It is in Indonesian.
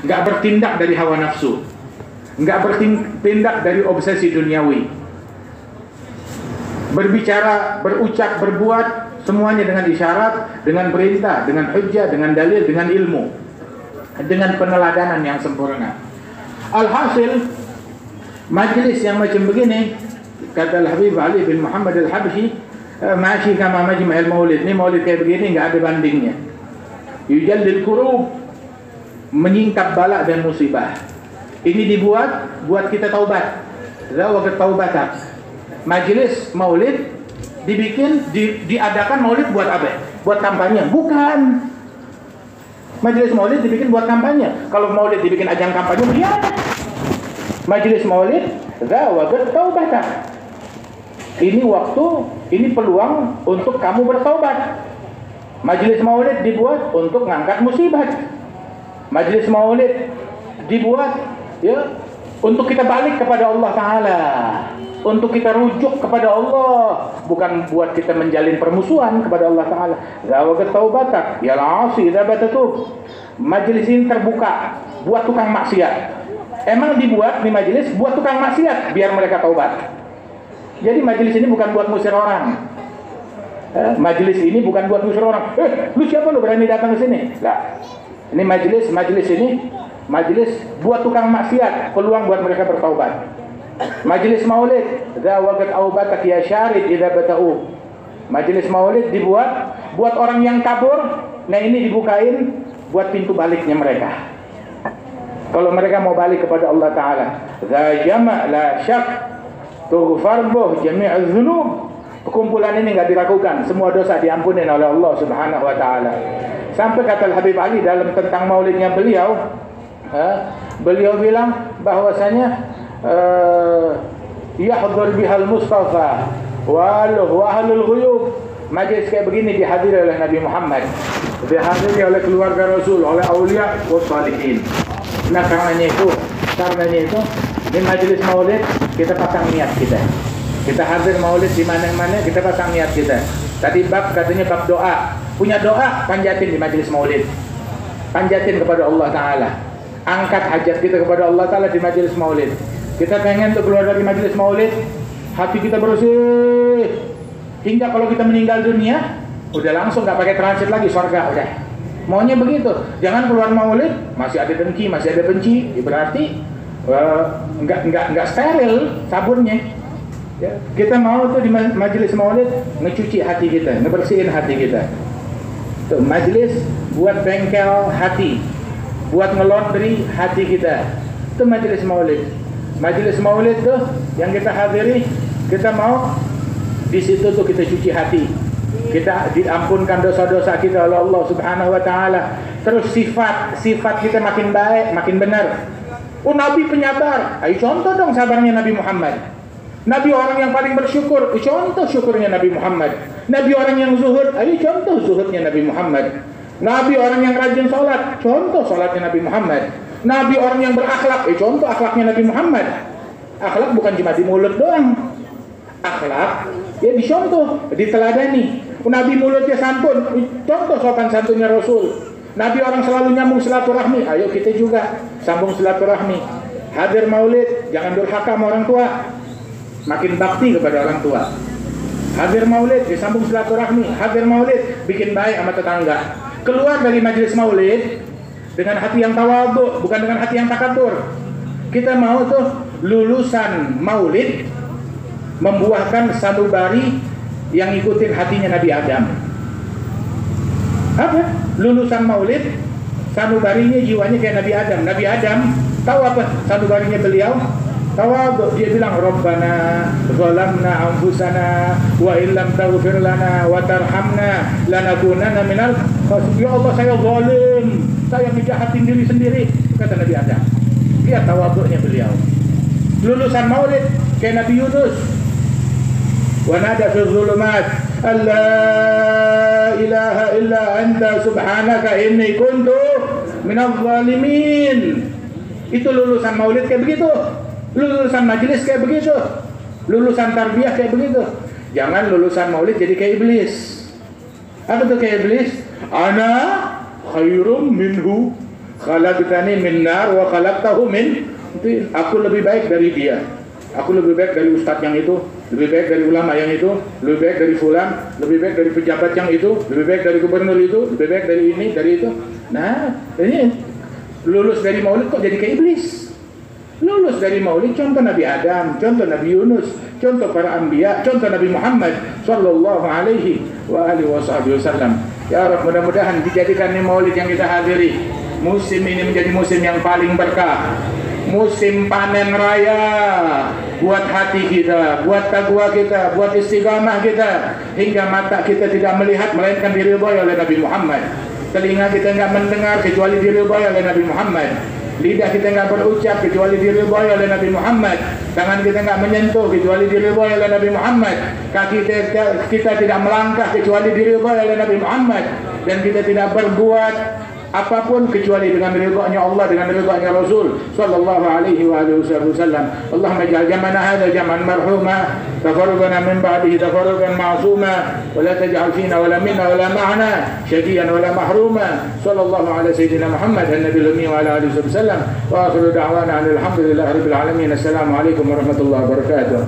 nggak bertindak dari hawa nafsu, nggak bertindak dari obsesi duniawi. Berbicara, berucap, berbuat semuanya dengan isyarat, dengan perintah, dengan hujjah, dengan dalil, dengan ilmu, dengan peneladanan yang sempurna. Alhasil, majlis yang macam begini, kata Al-Habib Ali bin Muhammad Al-Habsyi, masih kama majma'il maulid. Ini maulid kayak begini nggak ada bandingnya. Yujallil kurub, menyingkap bala dan musibah. Ini dibuat buat kita taubat. Zawaqat taubatak. Majelis maulid dibikin, diadakan maulid buat apa? Buat kampanye? Bukan. Majelis maulid dibikin buat kampanye. Kalau maulid dibikin ajang kampanye, dia ada. Majelis maulid zawaqat taubatak. Ini waktu, ini peluang untuk kamu bertaubat. Majelis maulid dibuat untuk ngangkat musibah. Majelis maulid dibuat ya untuk kita balik kepada Allah Ta'ala, untuk kita rujuk kepada Allah, bukan buat kita menjalin permusuhan kepada Allah Ta'ala. Zawaqat taubatak ya al-'asi idza batatub. Majelis ini terbuka buat tukang maksiat. Emang dibuat di majelis buat tukang maksiat biar mereka taubat. Jadi majelis ini bukan buat ngusir orang. Majelis ini bukan buat ngusir orang. Lu siapa lu berani datang ke sini? Lah. Ini majelis ini majelis buat tukang maksiat, peluang buat mereka bertaubat. Majelis maulid, zawaqat aubatak ya syarid idza bata'u. Majelis maulid dibuat buat orang yang kabur. Nah, ini dibukain buat pintu baliknya mereka. Kalau mereka mau balik kepada Allah Ta'ala, za jama' la syak tughfar boh jami'az dzunub. Perkumpulan ini enggak diragukan, semua dosa diampuni oleh Allah Subhanahu wa Ta'ala. Sampai kata Habib Ali dalam tentang maulidnya beliau, beliau bilang bahwasanya yahdhur bihal Mustafa wa ahlul ghuyub. Majlis kayak begini dihadiri oleh Nabi Muhammad, dihadiri oleh keluarga Rasul, oleh aulia wa salihin. Nah, karenanya itu di majlis maulid kita pasang niat kita. Kita hadir maulid di mana-mana, kita pasang niat kita. Tadi bab katanya bab doa. Punya doa, panjatin di majelis maulid. Panjatin kepada Allah Ta'ala. Angkat hajat kita kepada Allah Ta'ala di majelis maulid. Kita pengen tuh keluar dari majelis maulid, hati kita bersih. Hingga kalau kita meninggal dunia, udah langsung gak pakai transit lagi, surga udah. Maunya begitu. Jangan keluar maulid, masih ada dengki, masih ada benci. Berarti enggak steril sabunnya. Ya, kita mau tuh di majelis maulid ngecuci hati kita, ngebersihin hati kita. Tuh majelis buat bengkel hati, buat ngelondri hati kita. Itu majelis maulid. Majelis maulid tuh yang kita hadiri, kita mau di situ tuh kita cuci hati. Kita diampunkan dosa-dosa kita oleh Allah Subhanahu wa Ta'ala. Terus sifat kita makin baik, makin benar. Oh, Nabi penyabar. Ayo contoh dong sabarnya Nabi Muhammad. Nabi orang yang paling bersyukur, contoh syukurnya Nabi Muhammad. Nabi orang yang zuhud, ayo contoh zuhudnya Nabi Muhammad. Nabi orang yang rajin sholat, contoh sholatnya Nabi Muhammad. Nabi orang yang berakhlak, contoh akhlaknya Nabi Muhammad. Akhlak bukan cuma di mulut doang. Akhlak ya dicontoh, diteladani. Nabi mulutnya santun, contoh sopan santunnya Rasul. Nabi orang selalu nyambung silaturahmi, ayo kita juga sambung silaturahmi. Hadir maulid, jangan durhaka sama orang tua. Makin bakti kepada orang tua. Hadir maulid, disambung silaturahmi. Hadir maulid, bikin baik sama tetangga. Keluar dari majelis maulid dengan hati yang tawadhu, bukan dengan hati yang takabur. Kita mau tuh lulusan maulid membuahkan sanubari yang ikutin hatinya Nabi Adam. Apa? Lulusan maulid sanubarinya jiwanya kayak Nabi Adam. Nabi Adam tahu apa sanubarinya beliau? Tawadhu, dia bilang Rabbana zalamna anfusana wa illam taghfir lana wa tarhamna lanakunanna minal khasirin. Ya Allah, saya zalim, saya ngejahatin diri sendiri, kata Nabi Adam. Lihat tawadhunya beliau. Lulusan maulid kayak Nabi Yunus. Wa nada fi dhulumat alla ilaha illa anta subhanaka inni kuntu minadh dhalimin. Itu lulusan maulid kayak begitu. Lulusan majelis kayak begitu. Lulusan tarbiyah kayak begitu. Jangan lulusan maulid jadi kayak iblis. Apa tuh kayak iblis? Ana khairum minhu. Khalaqtani min nar wa khalaqtahu min tin. Aku lebih baik dari dia. Aku lebih baik dari ustadz yang itu, lebih baik dari ulama yang itu, lebih baik dari fulan, lebih baik dari pejabat yang itu, lebih baik dari gubernur itu, lebih baik dari ini, dari itu. Nah, ini lulus dari maulid kok jadi kayak iblis. Lulus dari maulid contoh Nabi Adam, contoh Nabi Yunus, contoh para anbiya, contoh Nabi Muhammad sallallahu alaihi wa alihi wasallam. Ya Rabb, mudah-mudahan dijadikan ini maulid yang kita hadiri musim ini menjadi musim yang paling berkah. Musim panen raya buat hati kita, buat takwa kita, buat istiqamah kita, hingga mata kita tidak melihat melainkan diridhai oleh Nabi Muhammad, telinga kita enggak mendengar kecuali diridhai oleh Nabi Muhammad, lidah kita enggak berucap kecuali diridhai oleh Nabi Muhammad, tangan kita enggak menyentuh kecuali diridhai oleh Nabi Muhammad, kaki kita tidak melangkah kecuali diridhai oleh Nabi Muhammad, dan kita tidak berbuat apapun kecuali dengan ridha-Nya Allah, dengan ridha-Nya Rasul sallallahu alaihi wa alihi wasallam. Allahumma ij'al jam'ana hadha jam'an marhuma, tafarruqana min ba'dihi tafarruqan ma'suma, wa la taj'al fina wa la minna wa la ma'ana shaqiyan wa la mahruma. Sallallahu ala sayyidina Muhammad an-nabiyil ummi wa ala alihi wasallam. Wa akhiru da'wana alhamdulillahi rabbil alamin. Assalamu alaikum warahmatullahi wabarakatuh.